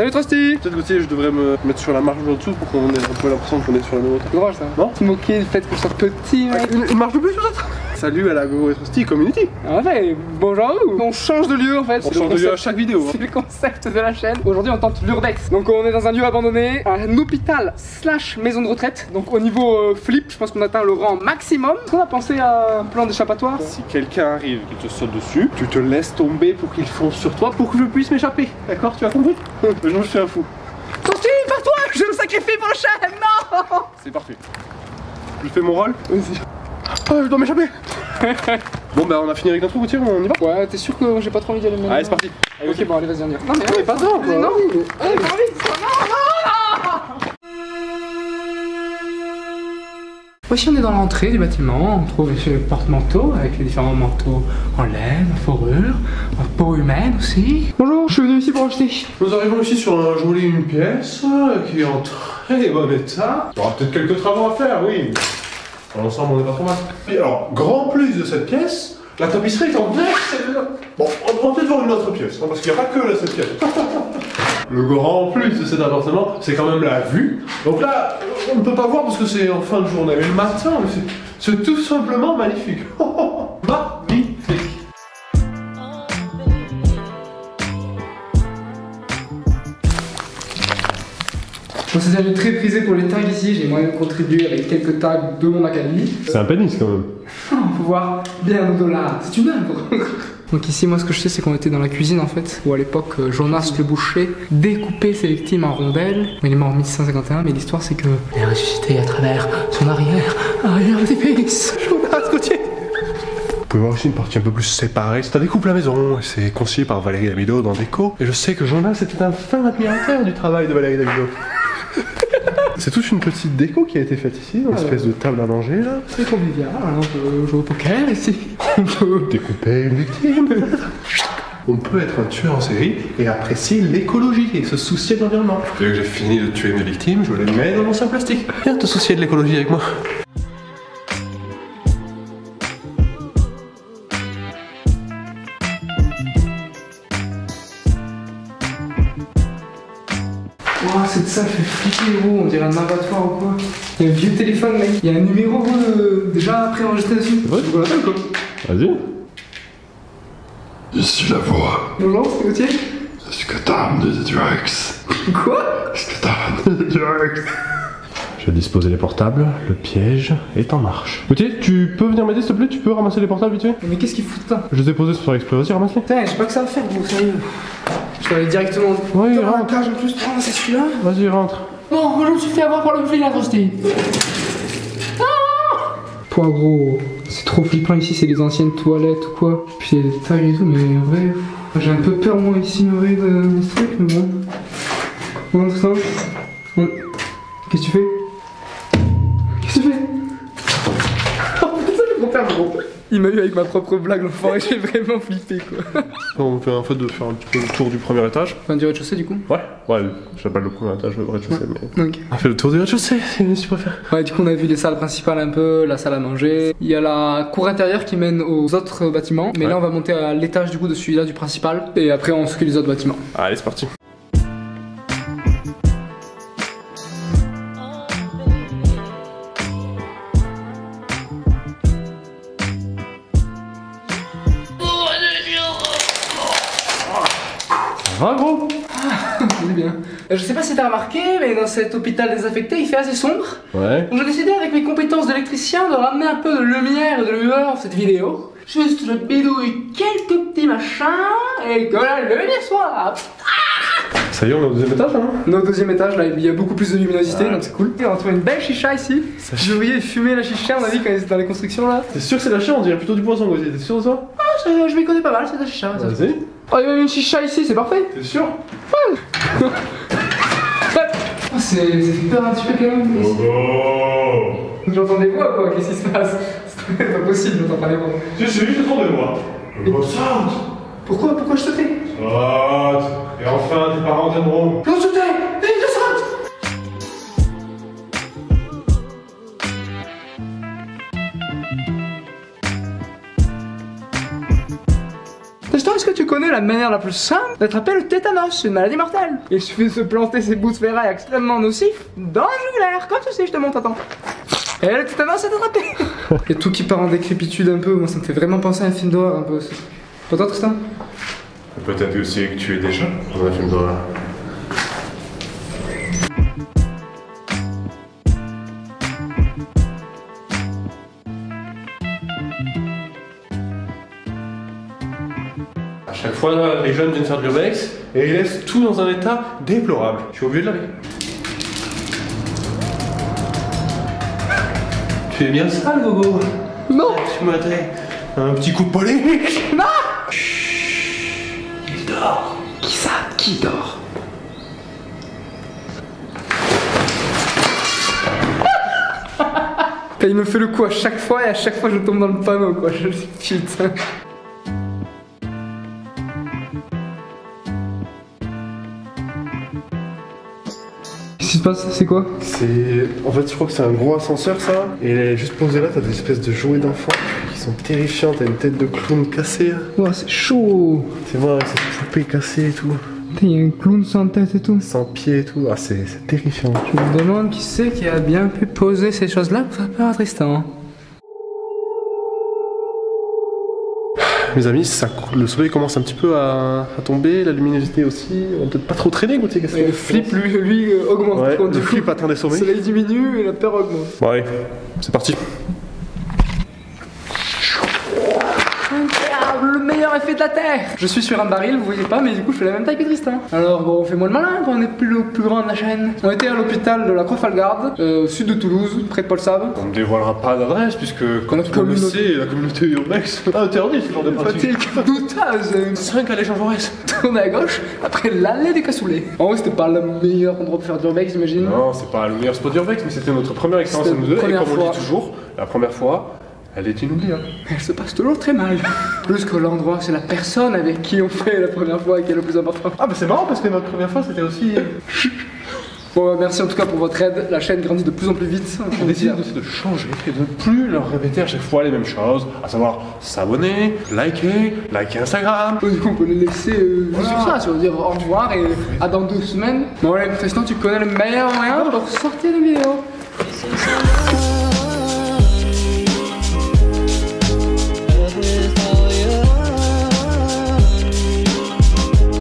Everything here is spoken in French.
Salut Trusty. Peut-être Gauthier, je devrais me mettre sur la marche en dessous pour qu'on ait un peu l'impression qu'on est sur la même hauteur. C'est drôle ça. Non? Tu moquais le fait que je sois petit, mec. Une marche de plus peut-être. Salut à la Go et Trusty Community. Ah ouais, bonjour. On change de lieu en fait. On change de lieu à chaque vidéo. C'est le concept de la chaîne. Aujourd'hui on tente l'urbex. Donc on est dans un lieu abandonné, un hôpital slash maison de retraite. Donc au niveau flip, je pense qu'on atteint le rang maximum. Est-ce qu'on a pensé à un plan d'échappatoire? Si quelqu'un arrive et te saute dessus, tu te laisses tomber pour qu'il fonce sur toi pour que je puisse m'échapper. D'accord? Tu as compris? Je suis un fou. Trusty, pas toi. Je me sacrifie pour la chaîne. Non. C'est parfait. Je fais mon rôle. Vas-y. Oh, je dois m'échapper. Bon bah on a fini avec notre Gauthier, on y va? Ouais, t'es sûr que j'ai pas trop envie d'y aller maintenant? Allez, c'est parti. Allez, ok, bon, allez, vas-y, on y va. Non, mais pas tard, quoi. Non, allez, pas vite. Non. Voici, on est dans l'entrée du bâtiment. On trouve ce porte-manteau avec les différents manteaux en laine, en fourrure, en peau humaine aussi. Bonjour, je suis venu ici pour acheter. Nous arrivons ici sur un joli une pièce qui est en très bon état. Il y aura peut-être quelques travaux à faire, oui. Dans l'ensemble, on n'est pas trop mal. Et alors, grand plus de cette pièce, la tapisserie est en excellent. Bon, on va peut-être voir une autre pièce, hein, parce qu'il n'y a pas que là, cette pièce. Le grand plus de cet appartement, c'est quand même la vue. Donc là, on ne peut pas voir parce que c'est en fin de journée. Mais le matin, c'est tout simplement magnifique. Magnifique. Je pense que c'est un lieu très prisé pour les tags ici. J'ai moi-même contribué avec quelques tags de mon académie. C'est un pénis quand même. On peut voir bien au-delà. C'est une œuvre. Donc ici, moi, ce que je sais, c'est qu'on était dans la cuisine en fait, où à l'époque, Jonas le boucher découpait ses victimes en rondelles. Il est mort en 1651, mais l'histoire, c'est que il est ressuscité à travers son arrière-petit-fils. Jonas Gauthier. Vous pouvez voir aussi une partie un peu plus séparée. C'est un découpe la maison, et c'est conseillé par Valérie Damido dans Déco. Et je sais que Jonas était un fin admirateur du travail de Valérie Damido. C'est toute une petite déco qui a été faite ici, une espèce de table à manger là. C'est convivial, on peut jouer au poker ici. On peut découper une victime. On peut être un tueur en série et apprécier l'écologie et se soucier de l'environnement. Dès que j'ai fini de tuer mes victimes, je les mets dans mon sac plastique. Viens te soucier de l'écologie avec moi. Oh, cette salle fait flipper, gros, on dirait un abattoir ou quoi. Il y a un vieux téléphone, mec. Il y a un numéro déjà préenregistré dessus. Ouais, tu l'appelles quoi? Vas-y. Je suis la voix. Bonjour, c'est Gauthier. Est-ce que t'as amené des drugs? Quoi? Est-ce que t'as amené des drugs? Je vais disposer les portables, le piège est en marche. Gauthier, tu peux venir m'aider s'il te plaît? Tu peux ramasser les portables vite fait? Mais qu'est-ce qu'il fout là? Je les ai posés sur exprès, vas-y ramasse-les. Putain, j'ai pas que ça à faire, gros, sérieux. Je vais aller directement Oui, dans la rentre. cage en plus. Oh, c'est celui-là. Vas-y, rentre. Non, je me suis fait avoir par le fil à Trusty. Poivreau, c'est trop flippant ici, c'est les anciennes toilettes ou quoi. Puis il y a des tags et tout, mais en vrai, j'ai un peu peur moi ici en vrai de ce truc, mais bon. Bon, ça. Bon. Qu'est-ce que tu fais? Qu'est-ce que tu fais? Oh putain, ça fait trop peur, gros. Il m'a eu avec ma propre blague, l'enfant, et j'ai vraiment flippé quoi. On fait en fait de faire un petit peu le tour du premier étage. Enfin, du rez-de-chaussée du coup? Ouais, j'appelle le premier étage le rez-de-chaussée, mais... Ok. On fait le tour du rez-de-chaussée, si tu préfères. Ouais, du coup, on a vu les salles principales un peu, la salle à manger. Il y a la cour intérieure qui mène aux autres bâtiments. Mais là, on va monter à l'étage du coup de celui-là du principal. Et après, on s'occupe des autres bâtiments. Allez, c'est parti. Ça va, gros? C'est bien. Je sais pas si t'as remarqué, mais dans cet hôpital désaffecté, il fait assez sombre. Ouais. Donc j'ai décidé avec mes compétences d'électricien de ramener un peu de lumière et de lueur dans cette vidéo. Juste je bidouille quelques petits machins et que la lumière soit là. Ça y est, on est au deuxième étage, hein? On est au deuxième étage, là, il y a beaucoup plus de luminosité, donc c'est cool. Et on trouve une belle chicha ici. J'ai oublié de fumer la chicha, on a vu quand ils étaient dans les constructions là. T'es sûr que c'est la chair? On dirait plutôt du poisson, Gauthier. T'es sûr de ça? Ah, je m'y connais pas mal, c'est de la chicha. Ça. Vas-y. Oh, il y a même une chicha ici, c'est parfait. T'es sûr? Oh, c'est peur un petit peu quand même. J'entends des voix quoi, qu'est-ce qui se passe? C'est pas possible, j'entends pas les voix. C'est juste le son de moi. Saute! Pourquoi je sautais? Saute! Et enfin, tes parents t'aimeront. Non, sauter! Vite, je saute! T'as Tristan, est-ce que tu connais la manière la plus simple d'attraper le tétanos, une maladie mortelle? Il suffit de se planter ses bouts de ferraille extrêmement nocifs dans le jugulaire, comme ceci, je te montre, attends. Et le tétanos est attrapé. Et tout qui part en décrépitude un peu, moi ça me fait vraiment penser à un film d'horreur un peu. Pas toi, Tristan? Peut-être aussi que tu es déjà dans un film d'horreur. À chaque fois, les jeunes viennent faire de l'urbex et ils laissent tout dans un état déplorable. Je suis obligé de laver. Tu es bien sale, Gogo. Non. Tu m'as dit un petit coup de polémique. Non. Chut. Il dort. Qui ça? Qui dort? Il me fait le coup à chaque fois et à chaque fois je tombe dans le panneau quoi. Je dis putain. Qu'est-ce qui se passe? C'est quoi? C'est... En fait, je crois que c'est un gros ascenseur, ça. Et juste posé là, t'as des espèces de jouets d'enfants qui sont terrifiants. T'as une tête de clown cassée. Ouah, c'est chaud. C'est moi avec cette poupée cassée et tout. Il y a un clown sans tête et tout. Sans pied et tout. Ah, c'est terrifiant. Je me demande qui c'est qui a bien pu poser ces choses-là pour faire peur à Tristan. Mes amis, le soleil commence un petit peu à tomber, la luminosité aussi. On va peut-être pas trop traîner, Gauthier. Et le flip, lui augmente. Ouais, Quand le flip atteint des sommets. Le soleil diminue et la peur augmente. Bon, allez, c'est parti. Incroyable, le meilleur effet de la Terre. Je suis sur un baril, vous voyez pas, mais du coup je fais la même taille que Tristan. Alors bon, on fait moins le malin quand on est le plus grand de la chaîne. On était à l'hôpital de la Croix-Falgarde, au sud de Toulouse, près de Paul-Save. On ne dévoilera pas d'adresse puisque, comme tu le sais, la communauté urbex interdit ce genre de pratique. Douteuse. 5 à l'échange Jaurès. Tourner à gauche, après l'allée des cassoulets. En vrai, c'était pas le meilleur endroit pour faire du urbex, j'imagine. Non, c'est pas le meilleur spot d'urbex, mais c'était notre première expérience à nous deux. Et comme on le dit toujours, la première fois, elle est inoubliable. Elle se passe toujours très mal. Plus que l'endroit, c'est la personne avec qui on fait la première fois qui est le plus important. Ah bah c'est marrant parce que notre première fois c'était aussi... Bon, merci en tout cas pour votre aide. La chaîne grandit de plus en plus vite. On décide de changer et de ne plus leur répéter à chaque fois les mêmes choses, à savoir s'abonner, liker Instagram. Du coup, on peut les laisser sur ça, sur dire au revoir et à dans 2 semaines. Bon, allez, Tristan, tu connais le meilleur moyen pour sortir une vidéo.